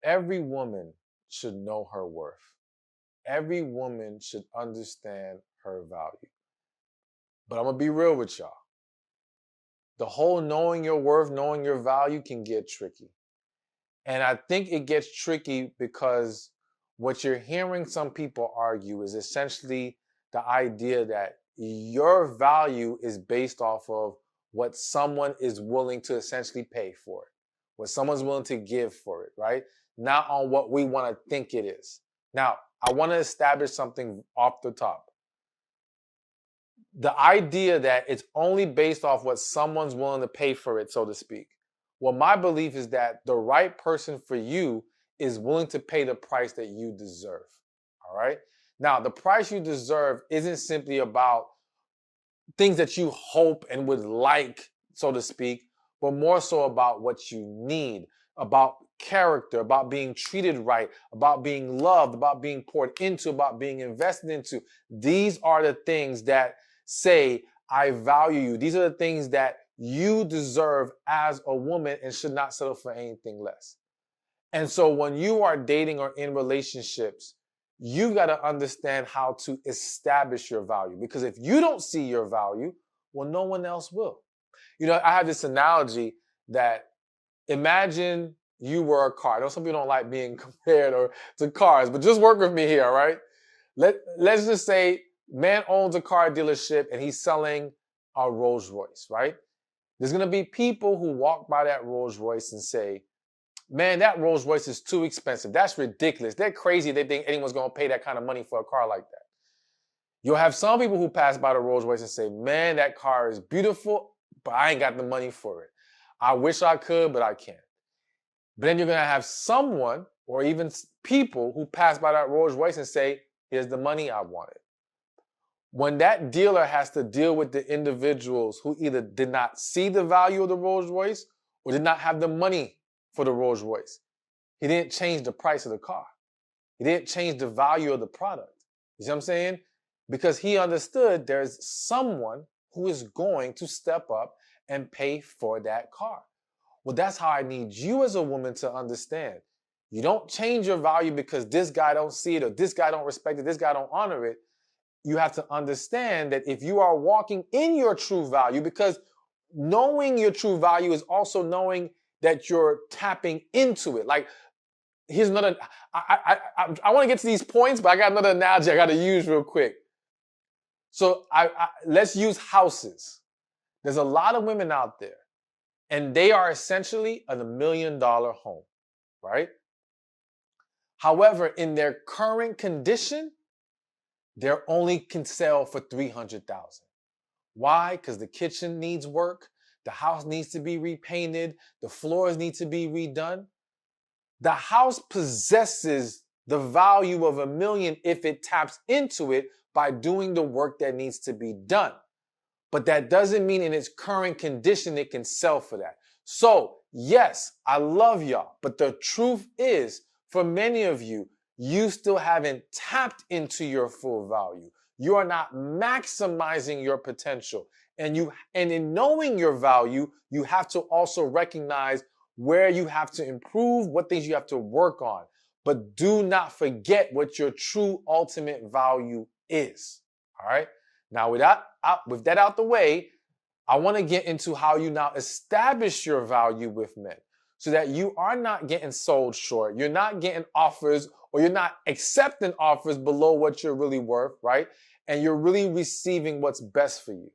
Every woman should know her worth. Every woman should understand her value. But I'm going to be real with y'all. The whole knowing your worth, knowing your value can get tricky. And I think it gets tricky because what you're hearing some people argue is essentially the idea that your value is based off of what someone is willing to essentially pay for it, what someone's willing to give for it, right? Not on what we want to think it is. Now, I want to establish something off the top. The idea that it's only based off what someone's willing to pay for it, so to speak. Well, my belief is that the right person for you is willing to pay the price that you deserve. All right. Now, the price you deserve isn't simply about things that you hope and would like, so to speak, but more so about what you need, about character, about being treated right, about being loved, about being poured into, about being invested into. These are the things that say, I value you. These are the things that you deserve as a woman and should not settle for anything less. And so when you are dating or in relationships, you've got to understand how to establish your value. Because if you don't see your value, well, no one else will. You know, I have this analogy that imagine you were a car. I know some people don't like being compared to cars, but just work with me here, all right? Let's just say man owns a car dealership and he's selling a Rolls Royce, right? There's going to be people who walk by that Rolls Royce and say, man, that Rolls Royce is too expensive. That's ridiculous. They're crazy. They think anyone's going to pay that kind of money for a car like that. You'll have some people who pass by the Rolls Royce and say, man, that car is beautiful, but I ain't got the money for it. I wish I could, but I can't. But then you're going to have someone or even people who pass by that Rolls Royce and say, here's the money I wanted. When that dealer has to deal with the individuals who either did not see the value of the Rolls Royce or did not have the money for the Rolls Royce, he didn't change the price of the car. He didn't change the value of the product. You see what I'm saying? Because he understood there's someone who is going to step up and pay for that car. Well, that's how I need you as a woman to understand. You don't change your value because this guy don't see it or this guy don't respect it, this guy don't honor it. You have to understand that if you are walking in your true value, because knowing your true value is also knowing that you're tapping into it. Like, here's another, I want to get to these points, but I got another analogy I got to use real quick. So let's use houses. There's a lot of women out there, and they are essentially a $1 million home, right? However, in their current condition, they only can sell for $300,000. Why? Because the kitchen needs work, the house needs to be repainted, the floors need to be redone. The house possesses the value of $1 million if it taps into it by doing the work that needs to be done. But that doesn't mean in its current condition it can sell for that. So, yes, I love y'all, but the truth is, for many of you, you still haven't tapped into your full value. You are not maximizing your potential. And in knowing your value, you have to also recognize where you have to improve, what things you have to work on. But do not forget what your true ultimate value is. All right? Now, with that out the way, I want to get into how you now establish your value with men so that you are not getting sold short. You're not getting offers or you're not accepting offers below what you're really worth, right? And you're really receiving what's best for you.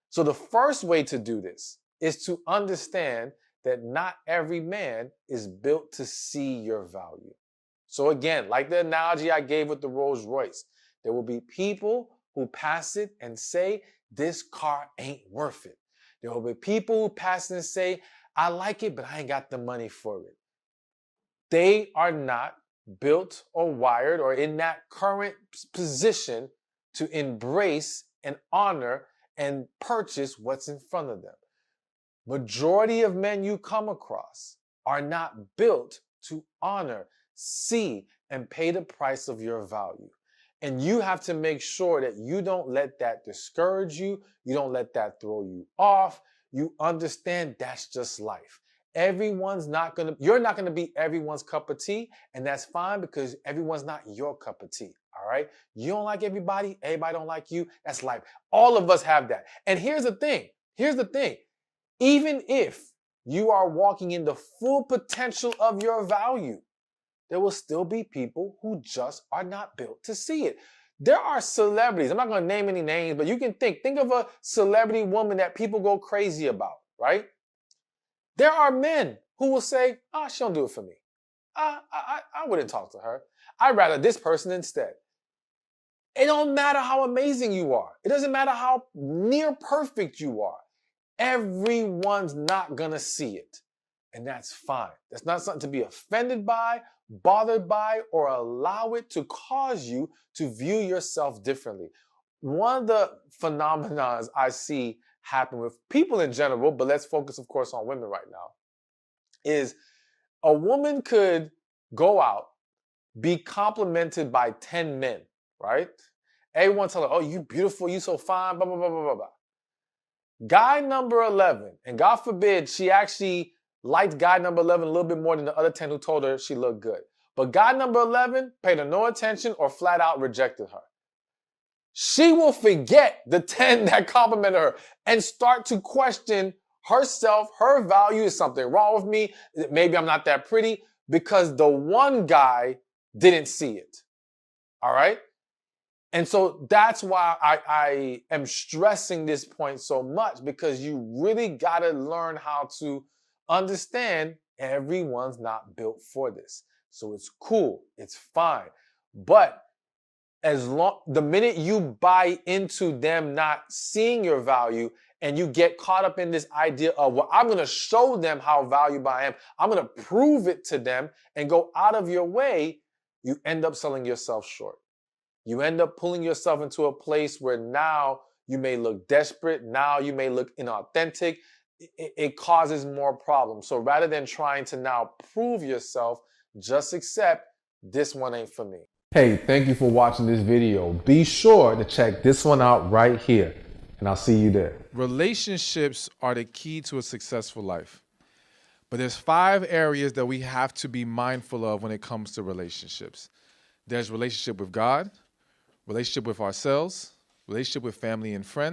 So the first way to do this is to understand that not every man is built to see your value. So again, like the analogy I gave with the Rolls Royce, there will be people who pass it and say, this car ain't worth it. There will be people who pass it and say, I like it, but I ain't got the money for it. They are not built or wired or in that current position to embrace and honor and purchase what's in front of them. Majority of men you come across are not built to honor, see, and pay the price of your value. And you have to make sure that you don't let that discourage you. You don't let that throw you off. You understand that's just life. You're not gonna be everyone's cup of tea, and that's fine because everyone's not your cup of tea. All right. You don't like everybody don't like you. That's life. All of us have that. And here's the thing. Even if you are walking in the full potential of your value, there will still be people who just are not built to see it. There are celebrities, I'm not going to name any names, but you can think of a celebrity woman that people go crazy about, right? There are men who will say, she don't do it for me. I wouldn't talk to her. I'd rather this person instead. It don't matter how amazing you are. It doesn't matter how near perfect you are. Everyone's not gonna see it. And that's fine. That's not something to be offended by, bothered by, or allow it to cause you to view yourself differently. One of the phenomena I see happen with people in general, but let's focus, of course, on women right now, is a woman could go out, be complimented by 10 men, right? Everyone tell her, oh, you beautiful, you so fine, blah, blah, blah, blah, blah. Guy number 11, and God forbid she actually liked guy number 11 a little bit more than the other 10 who told her she looked good. But guy number 11 paid her no attention or flat out rejected her. She will forget the 10 that complimented her and start to question herself, her value. Is something wrong with me? Maybe I'm not that pretty, because the one guy didn't see it. All right? And so that's why I am stressing this point so much, because you really got to learn how to understand everyone's not built for this. So it's cool. It's fine. But the minute you buy into them not seeing your value and you get caught up in this idea of, well, I'm going to show them how valuable I am, I'm going to prove it to them, and go out of your way, you end up selling yourself short. You end up pulling yourself into a place where now you may look desperate. Now you may look inauthentic. It causes more problems. So rather than trying to now prove yourself, just accept this one ain't for me. Hey, thank you for watching this video. Be sure to check this one out right here, and I'll see you there. Relationships are the key to a successful life. But there's 5 areas that we have to be mindful of when it comes to relationships. There's relationship with God, relationship with ourselves, relationship with family and friends,